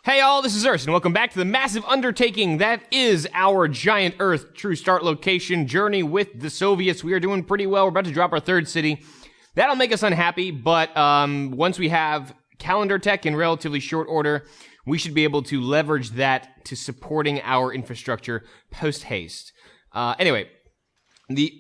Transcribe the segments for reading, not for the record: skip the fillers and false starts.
Hey all, this is Urs, and welcome back to the massive undertaking that is our giant Earth true start location journey with the Soviets. We are doing pretty well. We're about to drop our third city. That'll make us unhappy, but once we have calendar tech in relatively short order, we should be able to leverage that to supporting our infrastructure post-haste. Anyway, the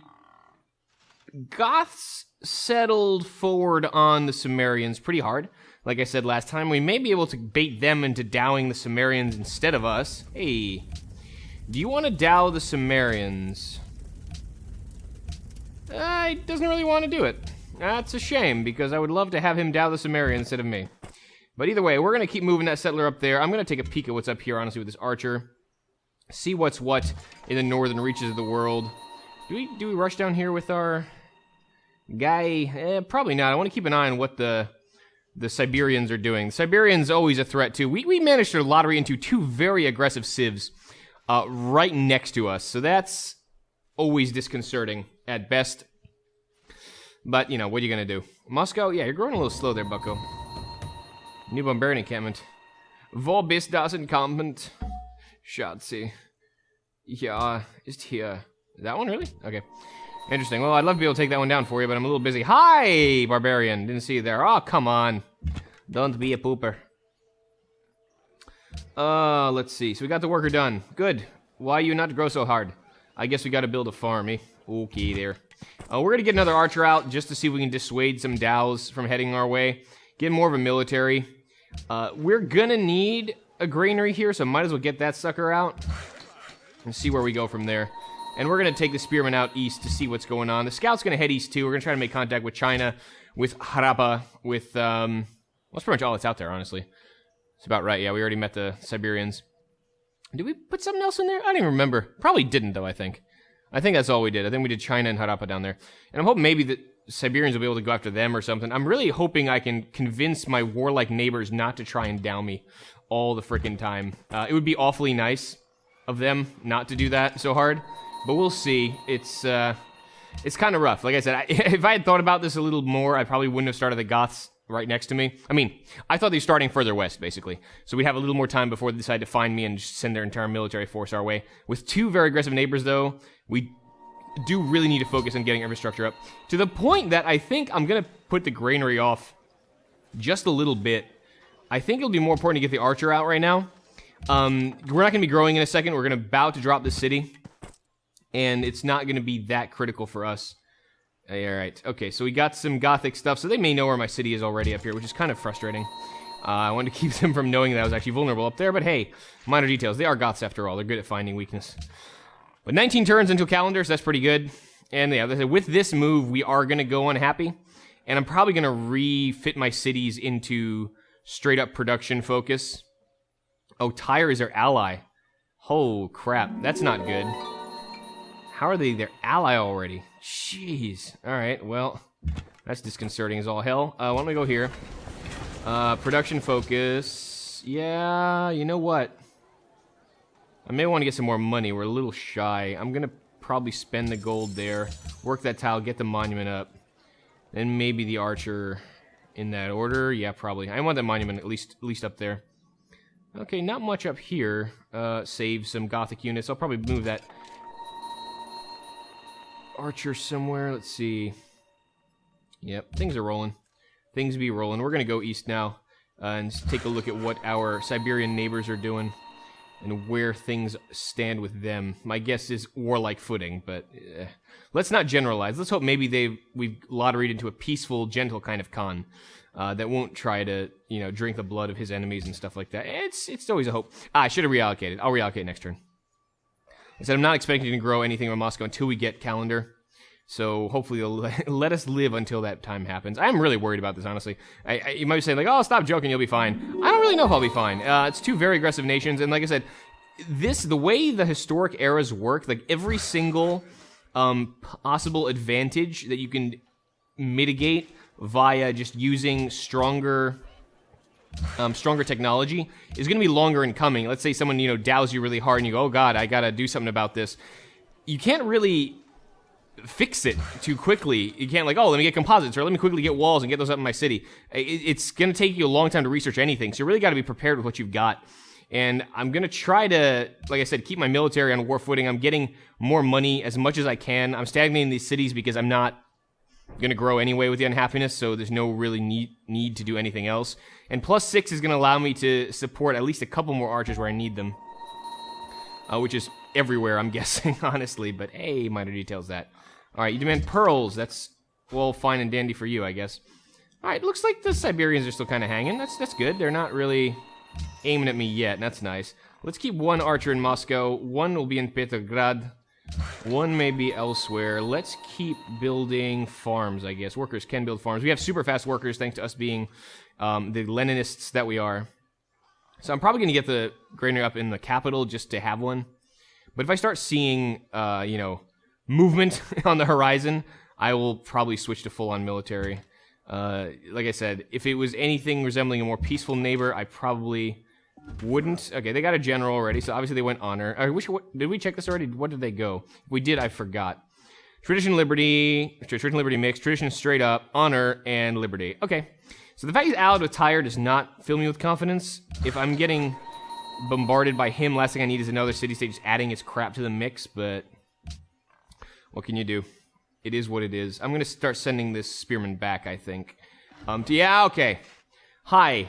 Goths settled forward on the Sumerians pretty hard. Like I said last time, we may be able to bait them into dowing the Sumerians instead of us. Hey, do you want to dow the Sumerians? He doesn't really want to do it. That's a shame, because I would love to have him dow the Sumerians instead of me. But either way, we're going to keep moving that settler up there. I'm going to take a peek at what's up here, honestly, with this archer. See what's what in the northern reaches of the world. Do we rush down here with our guy? Probably not. I want to keep an eye on what the Siberians are doing. The Siberians always a threat too. We managed to lottery into two very aggressive civs right next to us, so that's always disconcerting at best. But, you know, what are you going to do? Moscow? Yeah, you're growing a little slow there, bucko. New Barbarian encampment. Wo bist das Encampment? Schatzi. Ja, ist hier. That one, really? Okay. Interesting. Well, I'd love to be able to take that one down for you, but I'm a little busy. Hi, Barbarian. Didn't see you there. Oh, come on. Don't be a pooper. Let's see. So we got the worker done. Good. Why you not grow so hard? I guess we got to build a farm, eh? Okay, there. We're going to get another archer out just to see if we can dissuade some Dows from heading our way. Get more of a military. We're going to need a granary here, so might as well get that sucker out and see where we go from there. And we're going to take the spearmen out east to see what's going on. The scout's going to head east, too. We're going to try to make contact with China, with Harappa, with, well, that's pretty much all that's out there, honestly. It's about right, yeah. We already met the Siberians. Did we put something else in there? I don't even remember. Probably didn't, though, I think. I think that's all we did. I think we did China and Harappa down there. And I'm hoping maybe the Siberians will be able to go after them or something. I'm really hoping I can convince my warlike neighbors not to try and down me all the frickin' time. It would be awfully nice of them not to do that so hard. But we'll see. It's kind of rough. Like I said, if I had thought about this a little more, I probably wouldn't have started the Goths right next to me. I mean, I thought they were starting further west, basically. So we'd have a little more time before they decide to find me and just send their entire military force our way. With two very aggressive neighbors, though, we do really need to focus on getting infrastructure up. To the point that I think I'm going to put the granary off just a little bit. I think it'll be more important to get the archer out right now. We're not going to be growing in a second. We're going to about to drop the city. And it's not going to be that critical for us. Alright, okay, so we got some Gothic stuff, so they may know where my city is already up here, which is kind of frustrating. I wanted to keep them from knowing that I was actually vulnerable up there, but hey, minor details. They are Goths after all. They're good at finding weakness. But 19 turns into a calendar, so that's pretty good. And yeah, with this move, we are going to go unhappy. And I'm probably going to refit my cities into straight-up production focus. Oh, Tyre is their ally. Oh, crap. That's not good. How are they their ally already? Jeez. Alright, well, that's disconcerting as all hell. Why don't we go here? Production focus. Yeah, you know what? I may want to get some more money. We're a little shy. I'm going to probably spend the gold there. Work that tile, get the monument up. Then maybe the archer in that order. Yeah, probably. I want that monument at least up there. Okay, not much up here. Save some Gothic units. I'll probably move that archer somewhere. Let's see. Yep, things are rolling. Things be rolling. We're going to go east now and take a look at what our Siberian neighbors are doing and where things stand with them. My guess is warlike footing, but let's not generalize. Let's hope maybe we've lotteried into a peaceful, gentle kind of Khan that won't try to, you know, drink the blood of his enemies and stuff like that. It's always a hope. I should have reallocated. I'll reallocate next turn. I said I'm not expecting to grow anything in Moscow until we get calendar. So hopefully they'll let us live until that time happens. I'm really worried about this, honestly. You might be saying, like, oh, stop joking, you'll be fine. I don't really know if I'll be fine. It's two very aggressive nations, and like I said, the way the historic eras work, like every single possible advantage that you can mitigate via just using stronger technology is going to be longer in coming. Let's say someone, dows you really hard and you go, oh god, I got to do something about this. You can't really fix it too quickly. You can't like, oh, let me get composites, or let me quickly get walls and get those up in my city. It's going to take you a long time to research anything, so you really got to be prepared with what you've got. And I'm going to try to, like I said, keep my military on war footing. I'm getting more money as much as I can. I'm stagnating these cities because I'm not going to grow anyway with the unhappiness, so there's no really need to do anything else. And +6 is going to allow me to support at least a couple more archers where I need them, which is everywhere, I'm guessing, honestly. But hey, minor details that. All right, you demand pearls. That's, well, fine and dandy for you, I guess. All right, looks like the Siberians are still kind of hanging. That's good. They're not really aiming at me yet, and that's nice. Let's keep one archer in Moscow. One will be in Petrograd. One may be elsewhere. Let's keep building farms, I guess. Workers can build farms. We have super fast workers, thanks to us being the Leninists that we are. So I'm probably going to get the granary up in the capital just to have one. But if I start seeing, movement on the horizon, I will probably switch to full-on military. Like I said, if it was anything resembling a more peaceful neighbor, I probably wouldn't. Okay, they got a general already, so obviously they went honor. Did we check this already? What did they go? If we did, I forgot. Tradition, liberty mixed, tradition straight up, honor, and liberty. Okay, so the fact he's allied with Tyre does not fill me with confidence. If I'm getting bombarded by him, last thing I need is another city-state just adding its crap to the mix, but what can you do? It is what it is. I'm going to start sending this spearman back, I think. Yeah, okay. Hi.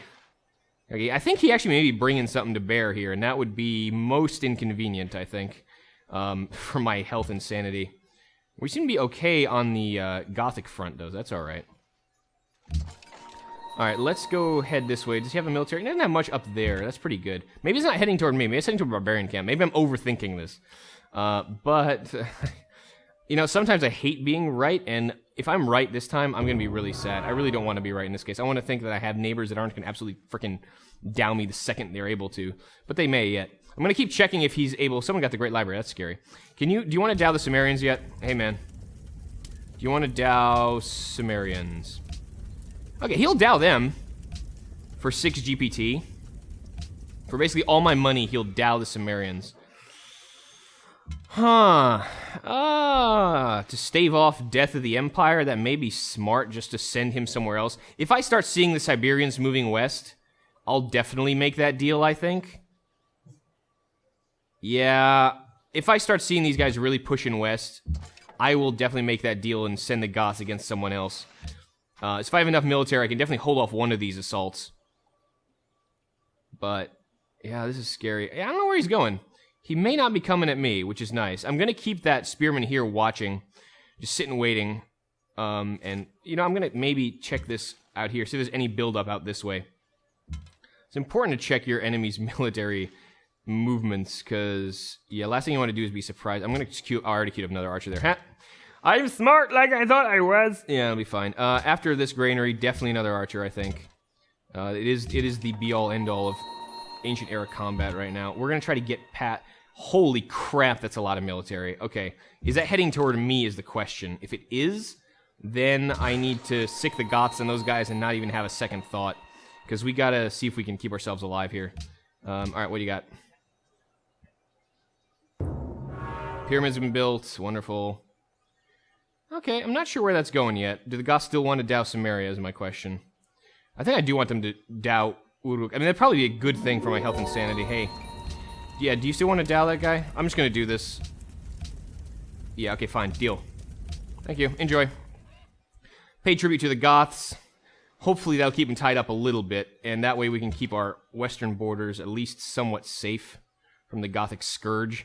Okay, I think he actually may be bringing something to bear here, and that would be most inconvenient, I think, for my health and sanity. We seem to be okay on the Gothic front, though. That's all right. All right, let's go head this way. Does he have a military? He doesn't have much up there. That's pretty good. Maybe he's not heading toward me. Maybe he's heading toward a barbarian camp. Maybe I'm overthinking this. But... You know, sometimes I hate being right, and if I'm right this time, I'm going to be really sad. I really don't want to be right in this case. I want to think that I have neighbors that aren't going to absolutely freaking down me the second they're able to, but they may yet. I'm going to keep checking if he's able. Someone got the Great Library. That's scary. Do you want to dow the Sumerians yet? Hey, man. Do you want to dow Sumerians? Okay, he'll dow them for 6 GPT. For basically all my money, he'll dow the Sumerians. To stave off death of the Empire, that may be smart just to send him somewhere else. If I start seeing the Siberians moving west, I'll definitely make that deal, I think. Yeah, if I start seeing these guys really pushing west, I will definitely make that deal and send the Goths against someone else. So if I have enough military, I can definitely hold off one of these assaults. But, yeah, this is scary. I don't know where he's going. He may not be coming at me, which is nice. I'm going to keep that spearman here watching, just sitting waiting. And, you know, I'm going to maybe check this out here, see if there's any buildup out this way. It's important to check your enemy's military movements, because, yeah, last thing you want to do is be surprised. I'm going to I already queued up another archer there. I'm smart like I thought I was. Yeah, it'll be fine. After this granary, definitely another archer, I think. It is the be-all, end-all of ancient era combat right now. We're going to try to get Holy crap, that's a lot of military. Okay, is that heading toward me is the question. If it is, then I need to sick the Goths and those guys and not even have a second thought. Because we got to see if we can keep ourselves alive here. Alright, what do you got? Pyramids have been built. Wonderful. Okay, I'm not sure where that's going yet. Do the Goths still want to dow Samaria is my question. I think I do want them to dow Uruk. I mean, that'd probably be a good thing for my health and sanity. Hey. Yeah, do you still want to dow that guy? I'm just going to do this. Yeah, okay, fine. Deal. Thank you. Enjoy. Pay tribute to the Goths. Hopefully that'll keep them tied up a little bit, and that way we can keep our western borders at least somewhat safe from the Gothic scourge.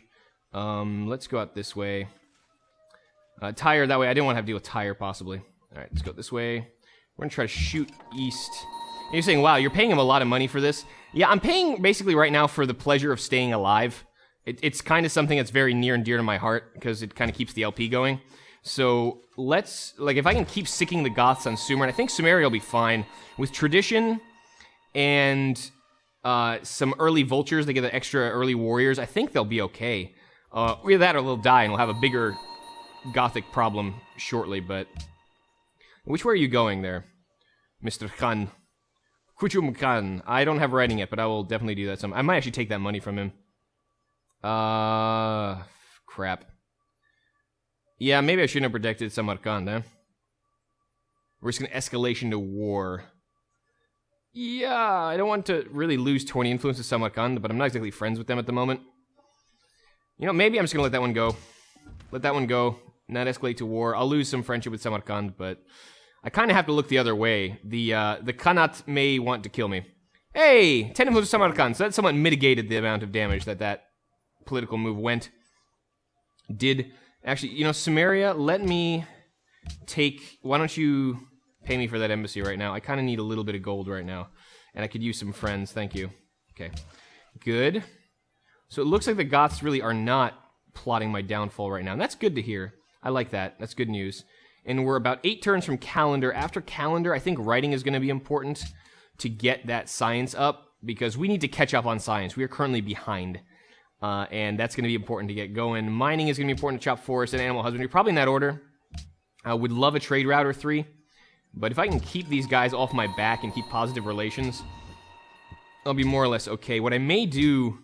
Let's go out this way. Tyre, that way. I didn't want to have to deal with Tyre, possibly. All right, let's go this way. We're going to try to shoot east. And you're saying, wow, you're paying him a lot of money for this? Yeah, I'm paying basically right now for the pleasure of staying alive. It's kind of something that's very near and dear to my heart, because it kind of keeps the LP going. So let's, like, if I can keep sicking the Goths on Sumer, and I think Sumeria will be fine. With tradition and some early vultures, they get the extra early warriors, I think they'll be okay. Either that or they'll die, and we'll have a bigger Gothic problem shortly, but... Which way are you going there, Mr. Khan? Kuchum Khan. I don't have writing yet, but I will definitely do that some. I might actually take that money from him. Crap. Yeah, maybe I shouldn't have protected Samarkand, huh? We're just going to escalation to war. Yeah, I don't want to really lose 20 influence to Samarkand, but I'm not exactly friends with them at the moment. You know, maybe I'm just going to let that one go. Let that one go. Not escalate to war. I'll lose some friendship with Samarkand, but I kind of have to look the other way. The Khanat may want to kill me. Hey! 10 influence to Samarkand, so that somewhat mitigated the amount of damage that political move did. Actually, you know, Samaria, let me take... Why don't you pay me for that embassy right now? I kind of need a little bit of gold right now. And I could use some friends. Thank you. Okay. Good. So it looks like the Goths really are not plotting my downfall right now. And that's good to hear. I like that. That's good news. And we're about 8 turns from calendar. After calendar, I think writing is going to be important to get that science up. Because we need to catch up on science. We are currently behind. And that's going to be important to get going. Mining is going to be important to chop forest and animal husbandry. Probably in that order. I would love a trade route or 3. But if I can keep these guys off my back and keep positive relations, I'll be more or less okay. What I may do...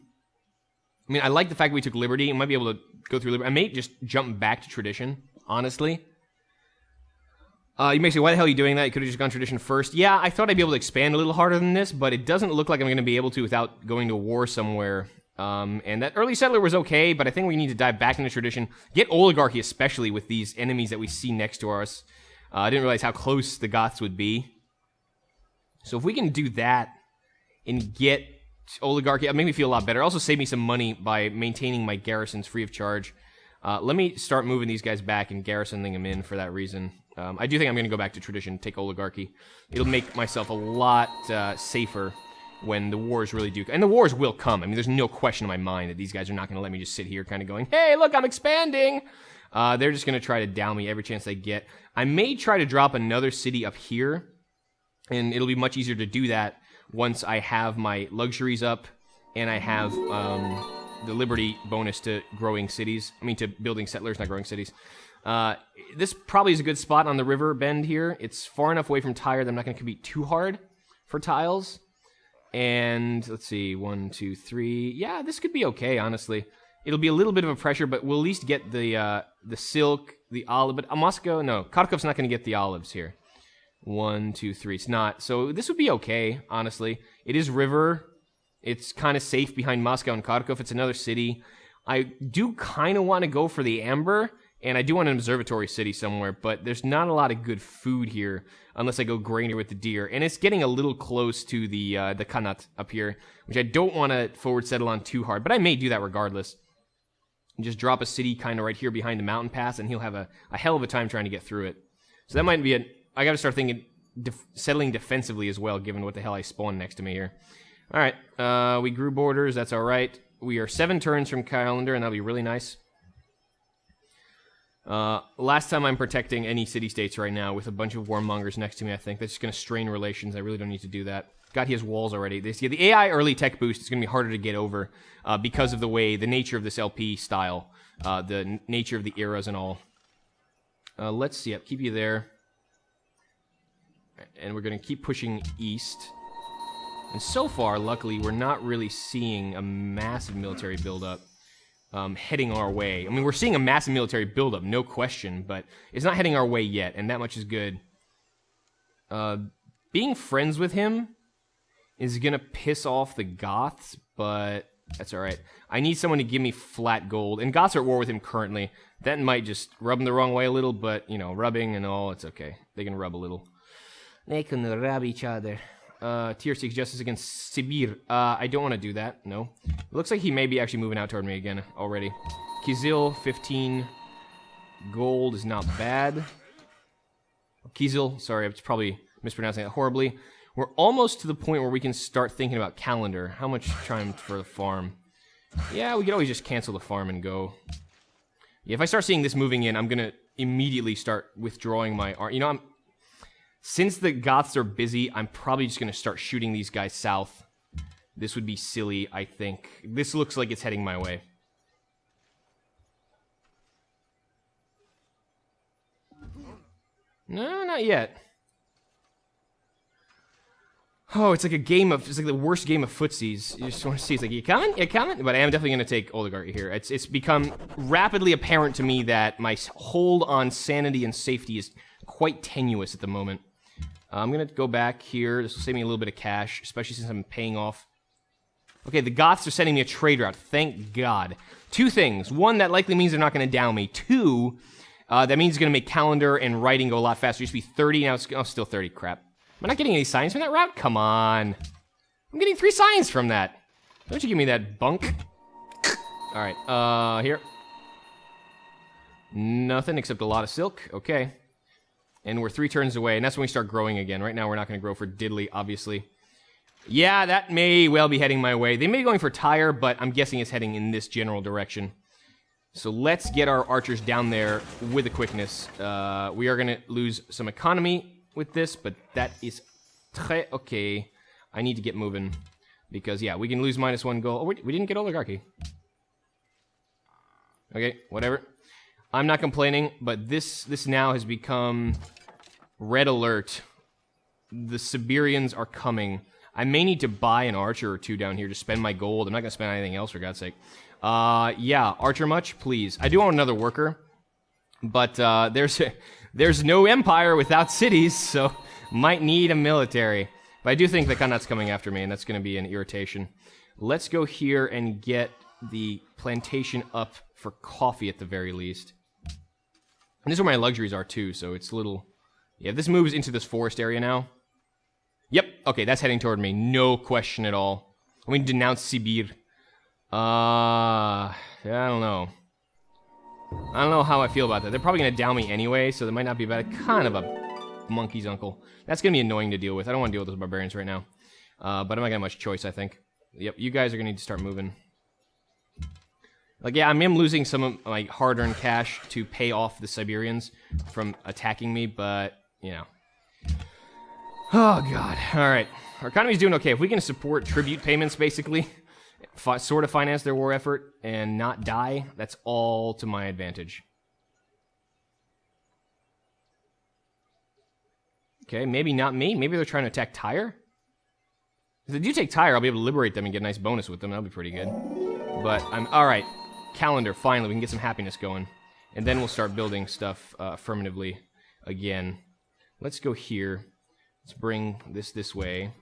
I mean, I like the fact we took liberty. I might be able to go through liberty. I may just jump back to tradition, honestly. You may say, why the hell are you doing that? You could have just gone tradition first. Yeah, I thought I'd be able to expand a little harder than this, but it doesn't look like I'm going to be able to without going to war somewhere. And that early settler was okay, but I think we need to dive back into tradition. Get oligarchy, especially with these enemies that we see next to us. I didn't realize how close the Goths would be. So if we can do that and get oligarchy, it'll make me feel a lot better. Also save me some money by maintaining my garrisons free of charge. Let me start moving these guys back and garrisoning them in for that reason. I do think I'm going to go back to tradition, take oligarchy. It'll make myself a lot safer when the wars really do... And the wars will come. I mean, there's no question in my mind that these guys are not going to let me just sit here kind of going, hey, look, I'm expanding! They're just going to try to down me every chance they get. I may try to drop another city up here, and it'll be much easier to do that once I have my luxuries up, and I have the liberty bonus to growing cities. I mean, to building settlers, not growing cities. This probably is a good spot on the river bend here. It's far enough away from Tyre that I'm not going to compete too hard for tiles. And let's see, 1, 2, 3. Yeah, this could be okay, honestly. It'll be a little bit of a pressure, but we'll at least get the silk, the olive. But Moscow, no, Kharkov's not going to get the olives here. 1, 2, 3. It's not. So this would be okay, honestly. It is river. It's kind of safe behind Moscow and Kharkov. It's another city. I do kind of want to go for the amber, and I do want an observatory city somewhere, but there's not a lot of good food here unless I go grainer with the deer. And it's getting a little close to the Khanat up here, which I don't want to forward settle on too hard, but I may do that regardless. And just drop a city kind of right here behind the mountain pass, and he'll have a hell of a time trying to get through it. So that might be I got to start thinking settling defensively as well, given what the hell I spawned next to me here. All right, we grew borders. That's all right. We are 7 turns from calendar, and that'll be really nice. Last time I'm protecting any city-states right now with a bunch of warmongers next to me, I think. That's just going to strain relations. I really don't need to do that. God, he has walls already. The AI early tech boost is going to be harder to get over because of the nature of this LP style, the nature of the eras and all. Let's see. I'll keep you there. And we're going to keep pushing east. And so far, luckily, we're not really seeing a massive military buildup heading our way. I mean, we're seeing a massive military buildup, no question, but it's not heading our way yet, and that much is good. Being friends with him is going to piss off the Goths, but that's all right. I need someone to give me flat gold, and Goths are at war with him currently. That might just rub them the wrong way a little, but, you know, rubbing and all, it's okay. They can rub a little. They can rub each other. Tier 6 justice against Sibir. I don't want to do that, no. It looks like he may be actually moving out toward me again already. Kizil, 15 gold is not bad. Kizil, sorry, I'm probably mispronouncing that horribly. We're almost to the point where we can start thinking about calendar. How much time for the farm? Yeah, we could always just cancel the farm and go. Yeah, if I start seeing this moving in, I'm going to immediately start withdrawing my army. You know, since the Goths are busy, I'm probably just going to start shooting these guys south. This would be silly, I think. This looks like it's heading my way. No, not yet. Oh, it's like a game of, it's like the worst game of footsies. You just want to see, it's like, you coming? You coming? But I am definitely going to take oligarchy here. It's become rapidly apparent to me that my hold on sanity and safety is quite tenuous at the moment. I'm going to go back here. This will save me a little bit of cash, especially since I'm paying off. Okay, the Goths are sending me a trade route. Thank God. Two things. One, that likely means they're not going to down me. Two, that means it's going to make calendar and writing go a lot faster. It used to be 30, now it's still 30. Crap. Am I not getting any signs from that route? Come on. I'm getting 3 signs from that. Don't you give me that bunk. Alright, here. Nothing except a lot of silk. Okay. And we're 3 turns away, and that's when we start growing again. Right now we're not going to grow for diddly, obviously. Yeah, that may well be heading my way. They may be going for tire, but I'm guessing it's heading in this general direction. So let's get our archers down there with the quickness. We are going to lose some economy with this, but that is très okay. I need to get moving because, yeah, we can lose -1 goal. Oh, we didn't get oligarchy. Okay, whatever. I'm not complaining, but this now has become red alert. The Siberians are coming. I may need to buy an archer or 2 down here to spend my gold. I'm not going to spend anything else, for God's sake. Yeah, archer much? Please. I do want another worker, but there's no empire without cities, so might need a military. But I do think the Khanat's coming after me, and that's going to be an irritation. Let's go here and get the plantation up for coffee at the very least. And this is where my luxuries are too, so it's a little... Yeah, this moves into this forest area now. Yep, okay, that's heading toward me. No question at all. I'm going to denounce Sibir. I don't know. I don't know how I feel about that. They're probably going to down me anyway, so that might not be bad. Kind of a monkey's uncle. That's going to be annoying to deal with. I don't want to deal with those barbarians right now. But I'm not going to have much choice, I think. Yep, you guys are going to need to start moving. Like, yeah, I am losing some of my hard-earned cash to pay off the Siberians from attacking me, but, you know. Oh, God. All right. Our economy's doing okay. If we can support tribute payments, basically, sort of finance their war effort, and not die, that's all to my advantage. Okay, maybe not me. Maybe they're trying to attack Tyre? If they do take Tyre, I'll be able to liberate them and get a nice bonus with them. That'll be pretty good. But I'm... Alright. Calendar, finally. We can get some happiness going. And then we'll start building stuff affirmatively again. Let's go here. Let's bring this way.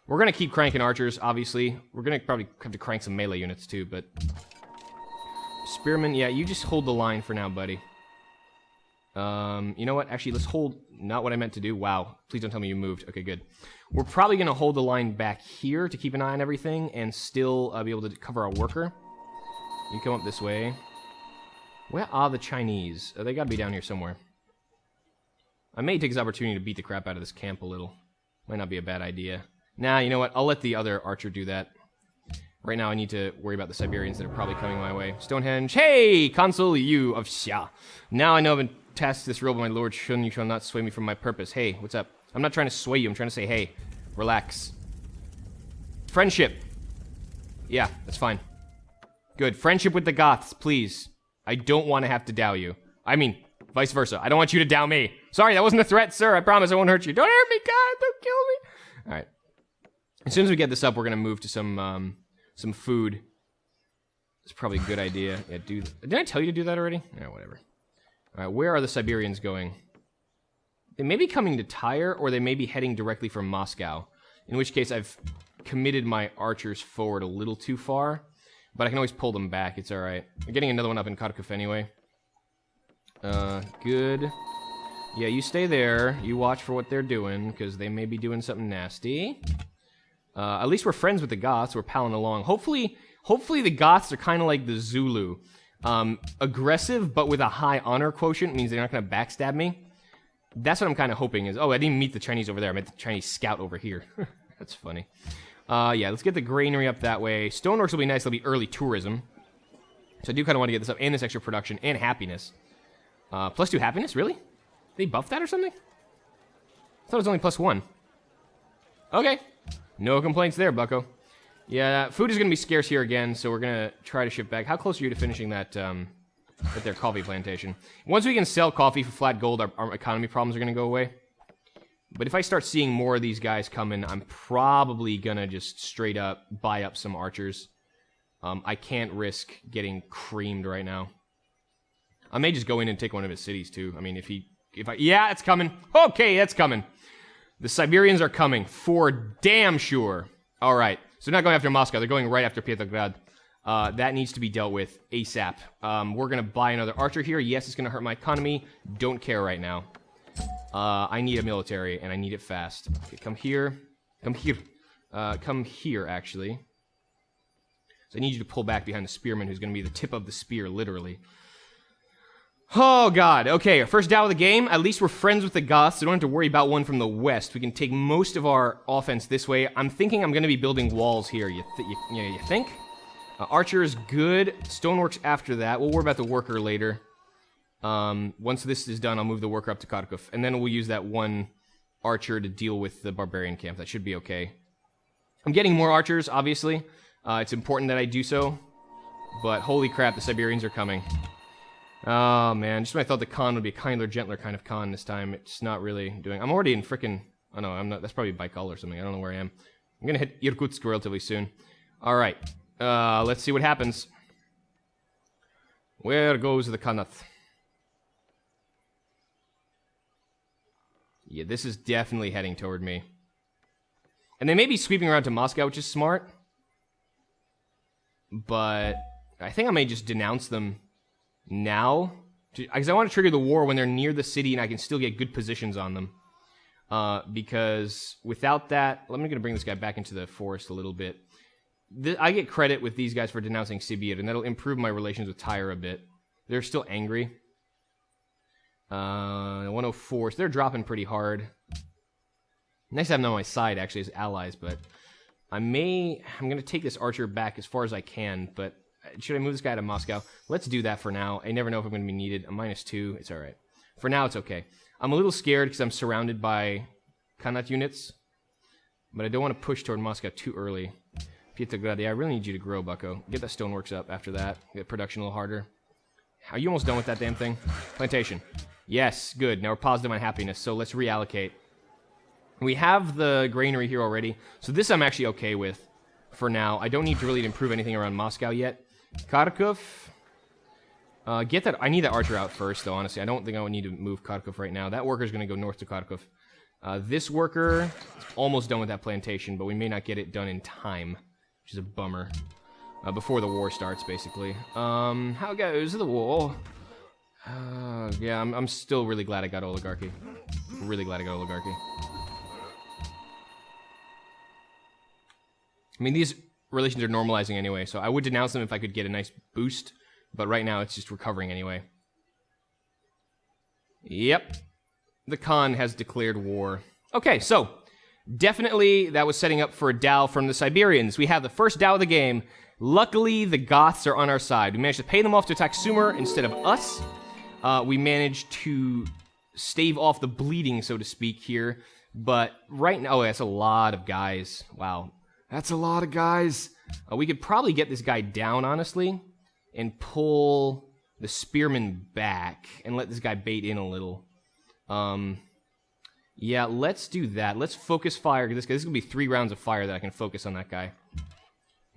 We're going to keep cranking archers, obviously. We're going to probably have to crank some melee units, too, but... Spearman, yeah, you just hold the line for now, buddy. You know what? Actually, let's hold... Not what I meant to do. Wow. Please don't tell me you moved. Okay, good. We're probably going to hold the line back here to keep an eye on everything and still be able to cover our worker. You come up this way. Where are the Chinese? They got to be down here somewhere. I may take this opportunity to beat the crap out of this camp a little. Might not be a bad idea. Nah, you know what? I'll let the other archer do that. Right now, I need to worry about the Siberians that are probably coming my way. Stonehenge. Hey, Consul Yu of Xia. Now I know I've been tasked this role by my lord Shun. You shall not sway me from my purpose. Hey, what's up? I'm not trying to sway you. I'm trying to say, hey, relax. Friendship. Yeah, that's fine. Good. Friendship with the Goths, please. I don't want to have to dow you. I mean, vice versa. I don't want you to dow me. Sorry, that wasn't a threat, sir. I promise I won't hurt you. Don't hurt me, God. Don't kill me. All right. As soon as we get this up, we're going to move to some food. It's probably a good idea. Yeah, did I tell you to do that already? Yeah, whatever. All right, where are the Siberians going? They may be coming to Tyre, or they may be heading directly from Moscow. In which case, I've committed my archers forward a little too far. But I can always pull them back. It's all right. I'm getting another one up in Kharkiv anyway. Good. Yeah, you stay there. You watch for what they're doing, because they may be doing something nasty. At least we're friends with the Goths. We're palling along. Hopefully the Goths are kind of like the Zulu. Aggressive, but with a high honor quotient, means they're not going to backstab me. That's what I'm kind of hoping is... Oh, I didn't meet the Chinese over there. I met the Chinese scout over here. That's funny. Yeah, let's get the granary up that way. Stoneworks will be nice. There'll be early tourism. So I do kind of want to get this up. And this extra production. And happiness. +2 happiness? Really? Did they buff that or something? I thought it was only +1. Okay. No complaints there, bucko. Yeah, food is going to be scarce here again, so we're going to try to ship back. How close are you to finishing that their coffee plantation? Once we can sell coffee for flat gold, our economy problems are going to go away. But if I start seeing more of these guys coming, I'm probably gonna just straight up buy up some archers. I can't risk getting creamed right now. I may just go in and take one of his cities too. I mean, yeah, it's coming. Okay, that's coming. The Siberians are coming for damn sure. All right, so they're not going after Moscow. They're going right after Petrograd. That needs to be dealt with ASAP. We're gonna buy another archer here. Yes, it's gonna hurt my economy. Don't care right now. I need a military, and I need it fast. Okay, come here. Come here. Come here, actually. So I need you to pull back behind the spearman, who's going to be the tip of the spear, literally. Oh, God. Okay, our first Dow of the game. At least we're friends with the Goths, so we don't have to worry about one from the west. We can take most of our offense this way. I'm thinking I'm going to be building walls here. You think? Archer is good. Stoneworks after that. We'll worry about the worker later. Once this is done, I'll move the worker up to Kharkov, and then we'll use that one archer to deal with the barbarian camp. That should be okay. I'm getting more archers, obviously. It's important that I do so, but holy crap, the Siberians are coming. Oh, man, just when I thought the Khan would be a kinder, gentler kind of Khan this time, it's not really doing... I'm already in frickin'... Oh, no, I'm not... That's probably Baikal or something. I don't know where I am. I'm gonna hit Irkutsk relatively soon. All right, let's see what happens. Where goes the Khanat? Yeah, this is definitely heading toward me. And they may be sweeping around to Moscow, which is smart. But I think I may just denounce them now. Because I want to trigger the war when they're near the city and I can still get good positions on them. Because without that... I'm going to bring this guy back into the forest a little bit. I get credit with these guys for denouncing Sibir, and that'll improve my relations with Tyre a bit. They're still angry. 104, so they're dropping pretty hard. Nice to have them on my side, actually, as allies, but I'm going to take this archer back as far as I can, but should I move this guy to Moscow? Let's do that for now. I never know if I'm going to be needed. I'm -2. It's all right. For now, it's okay. I'm a little scared because I'm surrounded by Khanat units, but I don't want to push toward Moscow too early. Petrograd, yeah, I really need you to grow, bucko. Get that stoneworks up after that. Get production a little harder. Are you almost done with that damn thing? Plantation. Yes, good. Now we're positive on happiness, so let's reallocate. We have the granary here already, so this I'm actually okay with for now. I don't need to really improve anything around Moscow yet. Kharkov. Get that. I need that archer out first, though, honestly. I don't think I would need to move Kharkov right now. That worker's going to go north to Kharkov. This worker is almost done with that plantation, but we may not get it done in time, which is a bummer. Before the war starts, basically. How goes the war? Yeah, I'm still really glad I got oligarchy. Really glad I got oligarchy. I mean, these relations are normalizing anyway, so I would denounce them if I could get a nice boost, but right now it's just recovering anyway. Yep. The Khan has declared war. Okay, so definitely that was setting up for a Dow from the Siberians. We have the first Dow of the game. Luckily, the Goths are on our side. We managed to pay them off to attack Sumer instead of us. We managed to stave off the bleeding, so to speak, here. But right now... Oh, that's a lot of guys. Wow. That's a lot of guys. We could probably get this guy down, honestly, and pull the spearmen back and let this guy bait in a little. Yeah, let's do that. Let's focus fire. This is going to be 3 rounds of fire that I can focus on that guy.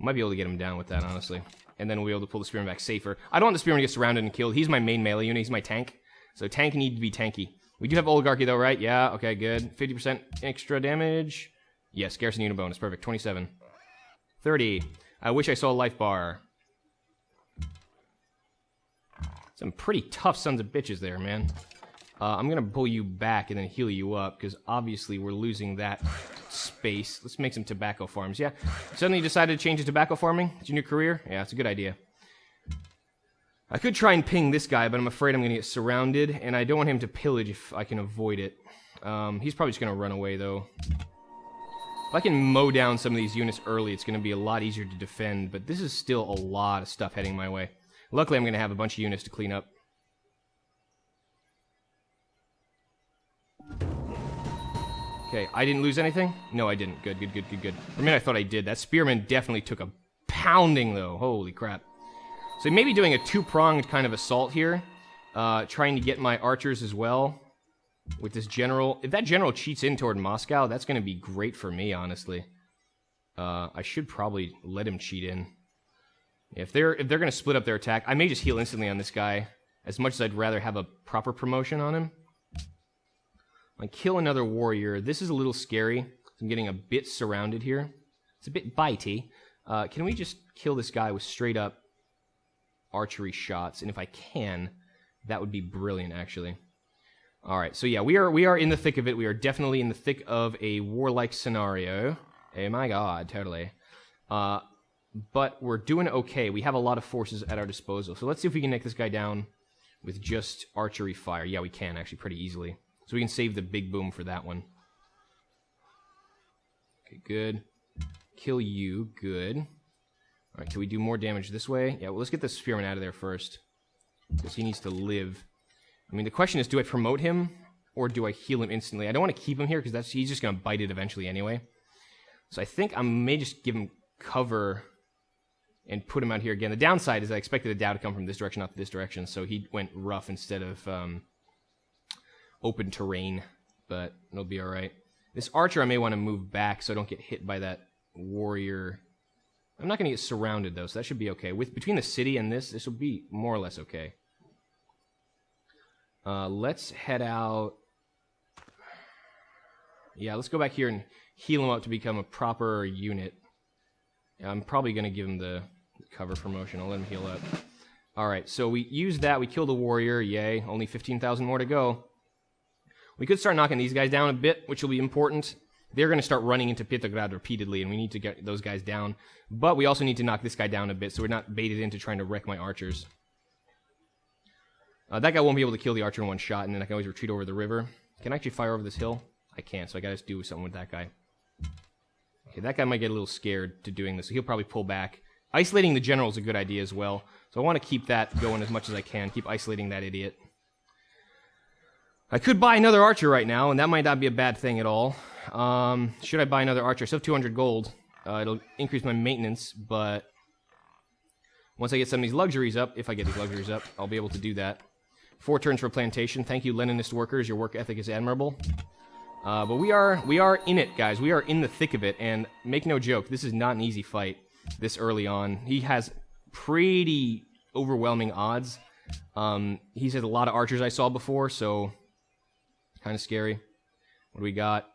Might be able to get him down with that, honestly. And then we'll be able to pull the spearman back safer. I don't want the spearman to get surrounded and killed. He's my main melee unit. He's my tank. So tank need to be tanky. We do have oligarchy, though, right? Yeah, okay, good. 50% extra damage. Yes, garrison unit bonus. Perfect. 27. 30. I wish I saw a life bar. Some pretty tough sons of bitches there, man. I'm going to pull you back and then heal you up, because obviously we're losing that space. Let's make some tobacco farms. Yeah, suddenly you decided to change to tobacco farming? It's your new career? Yeah, it's a good idea. I could try and ping this guy, but I'm afraid I'm going to get surrounded, and I don't want him to pillage if I can avoid it. He's probably just going to run away, though. If I can mow down some of these units early, it's going to be a lot easier to defend, but this is still a lot of stuff heading my way. Luckily, I'm going to have a bunch of units to clean up. Okay, I didn't lose anything? No, I didn't. Good, good, good, good, good. For a minute, I thought I did. That spearman definitely took a pounding, though. Holy crap. So maybe doing a 2-pronged kind of assault here. Trying to get my archers as well. with this general. If that general cheats in toward Moscow, that's going to be great for me, honestly. I should probably let him cheat in. If they're going to split up their attack, I may just heal instantly on this guy, as much as I'd rather have a proper promotion on him. I kill another warrior. This is a little scary. I'm getting a bit surrounded here. It's a bit bitey. Can we just kill this guy with straight up archery shots? And if I can, that would be brilliant, actually. All right, so yeah, we are in the thick of it. We are definitely in the thick of a warlike scenario. Oh my god, totally. But we're doing okay. We have a lot of forces at our disposal. So let's see if we can take this guy down with just archery fire. Yeah, we can, actually, pretty easily. So we can save the big boom for that one. Okay, good. Kill you, good. All right, can we do more damage this way? Yeah, well, let's get the spearman out of there first, because he needs to live. I mean, the question is, do I promote him, or do I heal him instantly? I don't want to keep him here, because he's just going to bite it eventually anyway. So I think I may just give him cover and put him out here again. The downside is I expected the Dow to come from this direction, not this direction, so he went rough instead of open terrain, but it'll be all right. This archer I may want to move back so I don't get hit by that warrior. I'm not going to get surrounded, though, so that should be okay. Between the city and this will be more or less okay. Let's head out. Yeah, let's go back here and heal him up to become a proper unit. I'm probably going to give him the cover promotion. I'll let him heal up. All right, so we used that. We killed a warrior. Yay. Only 15,000 more to go. We could start knocking these guys down a bit, which will be important. They're going to start running into Petrograd repeatedly, and we need to get those guys down. But we also need to knock this guy down a bit, so we're not baited into trying to wreck my archers. That guy won't be able to kill the archer in one shot, and then I can always retreat over the river. Can I actually fire over this hill? I can't, so I gotta do something with that guy. Okay, that guy might get a little scared to doing this, so he'll probably pull back. Isolating the general is a good idea as well, so I want to keep that going as much as I can. Keep isolating that idiot. I could buy another archer right now, and that might not be a bad thing at all. Should I buy another archer? I still have 200 gold. It'll increase my maintenance, but once I get some of these luxuries up, if I get these luxuries up, I'll be able to do that. 4 turns for plantation. Thank you, Leninist workers. Your work ethic is admirable. But we are in it, guys. We are in the thick of it, and make no joke, this is not an easy fight this early on. He has pretty overwhelming odds. He's had a lot of archers I saw before, so kind of scary. What do we got?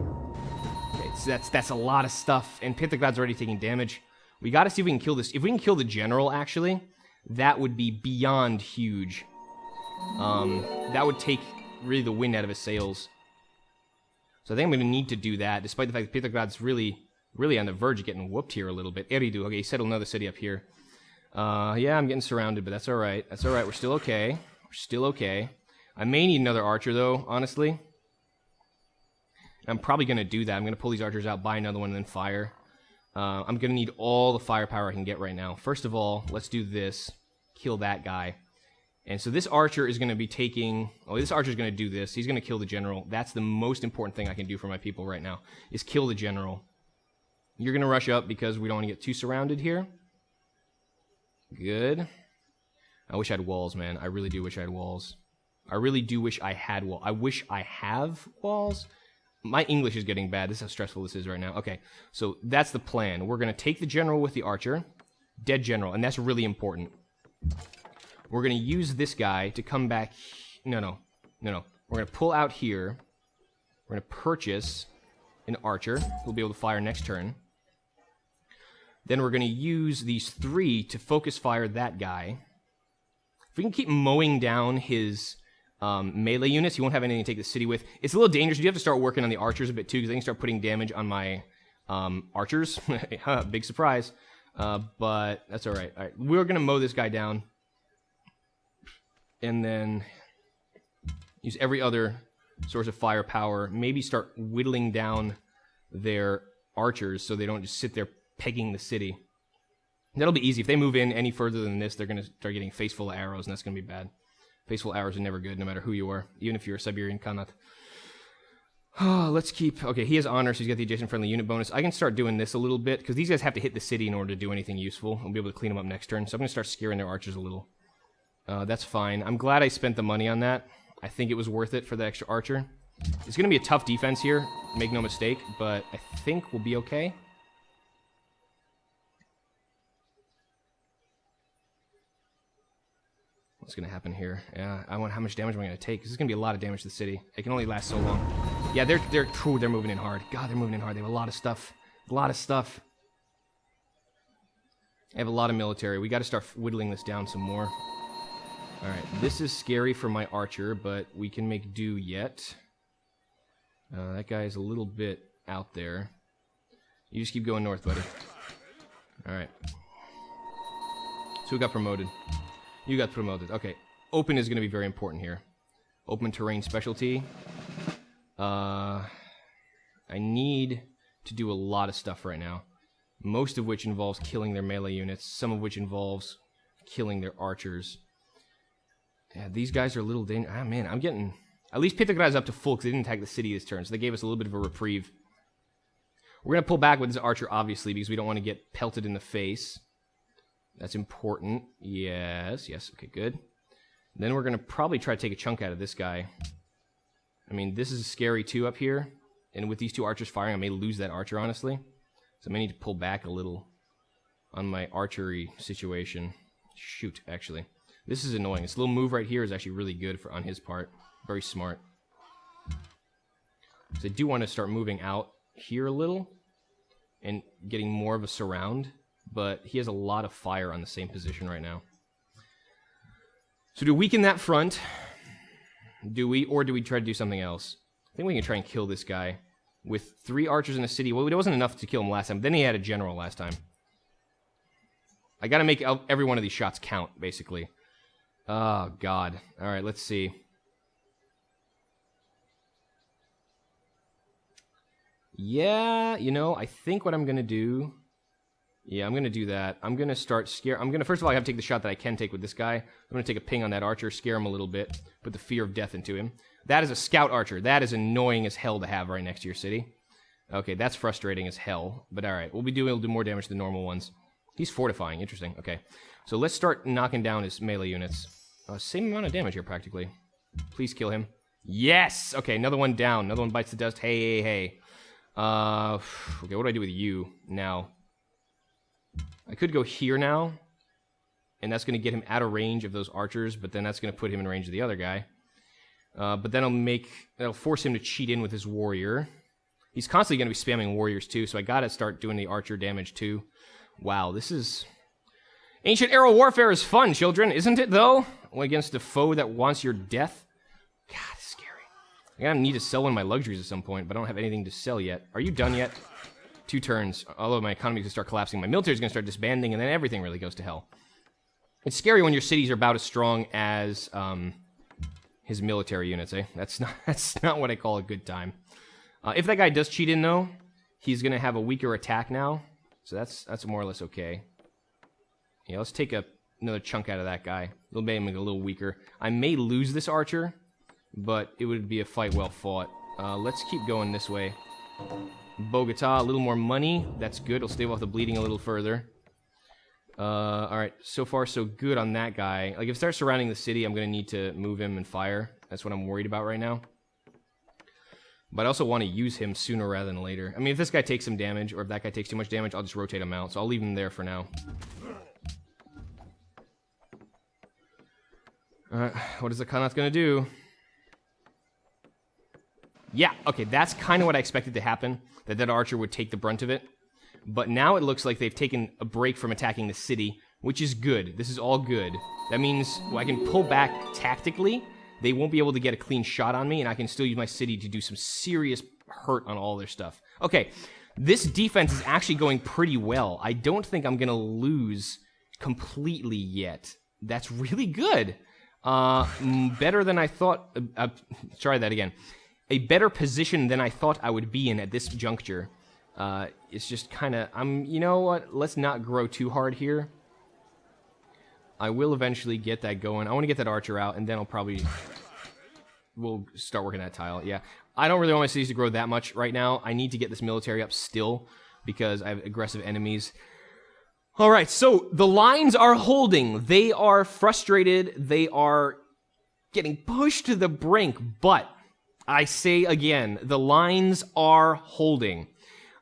Okay, so that's a lot of stuff, and Petrograd's already taking damage. We got to see if we can kill this. If we can kill the general, actually, that would be beyond huge. That would take really the wind out of his sails. So I think I'm going to need to do that, despite the fact that Petrograd's really on the verge of getting whooped here a little bit. Eridu, okay, he settled another city up here. Yeah, I'm getting surrounded, but that's all right. That's all right. We're still okay. We're still okay. I may need another archer, though, honestly. I'm probably going to do that. I'm going to pull these archers out, buy another one, and then fire. I'm going to need all the firepower I can get right now. First of all, let's do this. Kill that guy. And so this archer is going to be taking... Oh, this archer is going to do this. He's going to kill the general. That's the most important thing I can do for my people right now, is kill the general. You're going to rush up because we don't want to get too surrounded here. Good. I wish I had walls, man. I really do wish I had walls. I really do wish I had walls. I wish I have walls. My English is getting bad. This is how stressful this is right now. Okay, so that's the plan. We're going to take the general with the archer. Dead general, and that's really important. We're going to use this guy to come back... No. We're going to pull out here. We're going to purchase an archer who'll be able to fire next turn. Then we're going to use these 3 to focus fire that guy. If we can keep mowing down his melee units, he won't have anything to take the city with. It's a little dangerous. You have to start working on the archers a bit too, because they can start putting damage on my archers. Big surprise. But that's all right. All right, we're going to mow this guy down. And then use every other source of firepower. Maybe start whittling down their archers so they don't just sit there pegging the city. That'll be easy. If they move in any further than this, they're going to start getting face full of arrows, and that's going to be bad. Face full of arrows are never good, no matter who you are, even if you're a Siberian Khanat. Let's keep... Okay, he has honor, so he's got the adjacent friendly unit bonus. I can start doing this a little bit, because these guys have to hit the city in order to do anything useful. I'll be able to clean them up next turn, so I'm going to start scaring their archers a little. That's fine. I'm glad I spent the money on that. I think it was worth it for the extra archer. It's going to be a tough defense here, make no mistake, but I think we'll be okay. What's going to happen here? Yeah, I want how much damage am I going to take? This is going to be a lot of damage to the city. It can only last so long. Yeah, they're moving in hard. God, they're moving in hard. They have a lot of stuff. A lot of stuff. I have a lot of military. We got to start whittling this down some more. All right, this is scary for my archer, but we can make do yet. That guy is a little bit out there. You just keep going north, buddy. All right. So who got promoted? You got promoted. Okay. Open is going to be very important here. Open terrain specialty. I need to do a lot of stuff right now. Most of which involves killing their melee units. Some of which involves killing their archers. Yeah, these guys are a little dangerous. Ah, man, I'm getting... At least Petrograd's up to full because they didn't attack the city this turn, so they gave us a little bit of a reprieve. We're going to pull back with this archer, obviously, because we don't want to get pelted in the face. That's important. Yes, yes, okay, good. Then we're going to probably try to take a chunk out of this guy. I mean, this is scary, too, up here. And with these two archers firing, I may lose that archer, honestly. So I may need to pull back a little on my archery situation. Shoot, actually. This is annoying. This little move right here is actually really good on his part. Very smart. So I do want to start moving out here a little and getting more of a surround, but he has a lot of fire on the same position right now. So do we weaken that front? Do we? Or do we try to do something else? I think we can try and kill this guy with 3 archers in the city. Well, it wasn't enough to kill him last time. Then he had a general last time. I got to make every one of these shots count, basically. Oh, God. All right, let's see. Yeah, you know, I think what I'm going to do... Yeah, I'm going to do that. I'm going to start scare... First of all, I have to take the shot that I can take with this guy. I'm going to take a ping on that archer, scare him a little bit, put the fear of death into him. That is a scout archer. That is annoying as hell to have right next to your city. Okay, that's frustrating as hell. But all right, we'll do more damage than normal ones. He's fortifying. Interesting. Okay, so let's start knocking down his melee units. Same amount of damage here, practically. Please kill him. Yes! Okay, another one down. Another one bites the dust. Hey, hey, hey. Okay, what do I do with you now? I could go here now, and that's going to get him out of range of those archers, but then that's going to put him in range of the other guy. But then that'll force him to cheat in with his warrior. He's constantly going to be spamming warriors too, so I got to start doing the archer damage too. Wow, this is... Ancient Arrow Warfare is fun, children, isn't it, though? Against a foe that wants your death? God, it's scary. I'm going to need to sell one of my luxuries at some point, but I don't have anything to sell yet. Are you done yet? 2 turns. Although my economy is going to start collapsing, my military is going to start disbanding, and then everything really goes to hell. It's scary when your cities are about as strong as his military units, eh? That's not what I call a good time. If that guy does cheat in, though, he's going to have a weaker attack now, so that's more or less okay. Yeah, let's take another chunk out of that guy. It'll make him a little weaker. I may lose this archer, but it would be a fight well fought. Let's keep going this way. Bogota, a little more money. That's good. It'll stave off the bleeding a little further. Alright, so far so good on that guy. Like, if it starts surrounding the city, I'm going to need to move him and fire. That's what I'm worried about right now. But I also want to use him sooner rather than later. I mean, if this guy takes some damage, or if that guy takes too much damage, I'll just rotate him out. So I'll leave him there for now. Alright, what is the Khanat going to do? Yeah, okay, that's kind of what I expected to happen. That archer would take the brunt of it. But now it looks like they've taken a break from attacking the city, which is good. This is all good. That means I can pull back tactically. They won't be able to get a clean shot on me, and I can still use my city to do some serious hurt on all their stuff. Okay, this defense is actually going pretty well. I don't think I'm going to lose completely yet. That's really good. Better than I thought. Try that again. A better position than I thought I would be in at this juncture. It's just kind of... you know what? Let's not grow too hard here. I will eventually get that going. I want to get that archer out, and then I'll probably... We'll start working that tile. Yeah. I don't really want my cities to grow that much right now. I need to get this military up still, because I have aggressive enemies. Alright, so the lines are holding. They are frustrated. They are getting pushed to the brink, but I say again, the lines are holding.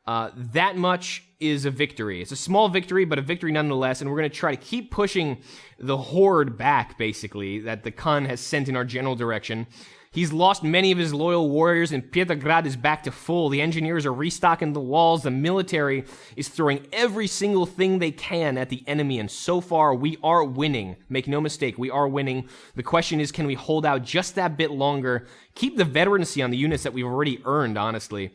That much is a victory. It's a small victory, but a victory nonetheless, and we're going to try to keep pushing the horde back, basically, that the Khan has sent in our general direction. He's lost many of his loyal warriors, and Petrograd is back to full. The engineers are restocking the walls. The military is throwing every single thing they can at the enemy, and so far, we are winning. Make no mistake, we are winning. The question is, can we hold out just that bit longer, keep the veterancy on the units that we've already earned, honestly,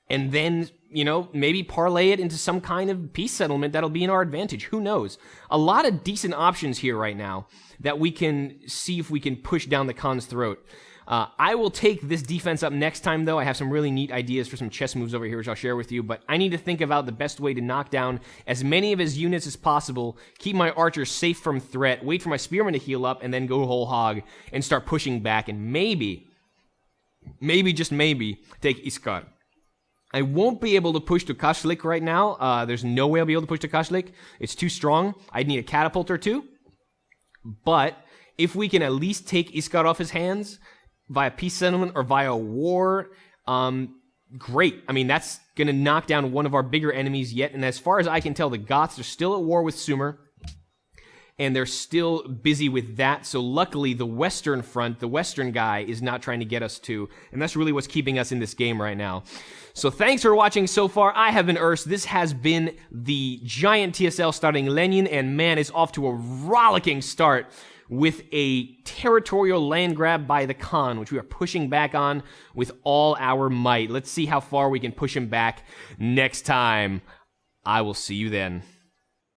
and then, you know, maybe parlay it into some kind of peace settlement that'll be in our advantage. Who knows? A lot of decent options here right now that we can see if we can push down the Khan's throat. I will take this defense up next time, though. I have some really neat ideas for some chess moves over here, which I'll share with you, but I need to think about the best way to knock down as many of his units as possible, keep my archers safe from threat, wait for my spearmen to heal up, and then go whole hog and start pushing back, and maybe, just maybe, take Iskar. I won't be able to push to Kashlik right now. There's no way I'll be able to push to Kashlik. It's too strong. I'd need a catapult or two. But if we can at least take Iskar off his hands via peace settlement or via war, great. I mean, that's going to knock down one of our bigger enemies yet. And as far as I can tell, the Goths are still at war with Sumer. And they're still busy with that. So luckily, the Western front, the Western guy, is not trying to get us to. And that's really what's keeping us in this game right now. So thanks for watching so far. I have been Urs. This has been the giant TSL starting Lenin. And man, it's off to a rollicking start with a territorial land grab by the Khan, which we are pushing back on with all our might. Let's see how far we can push him back next time. I will see you then.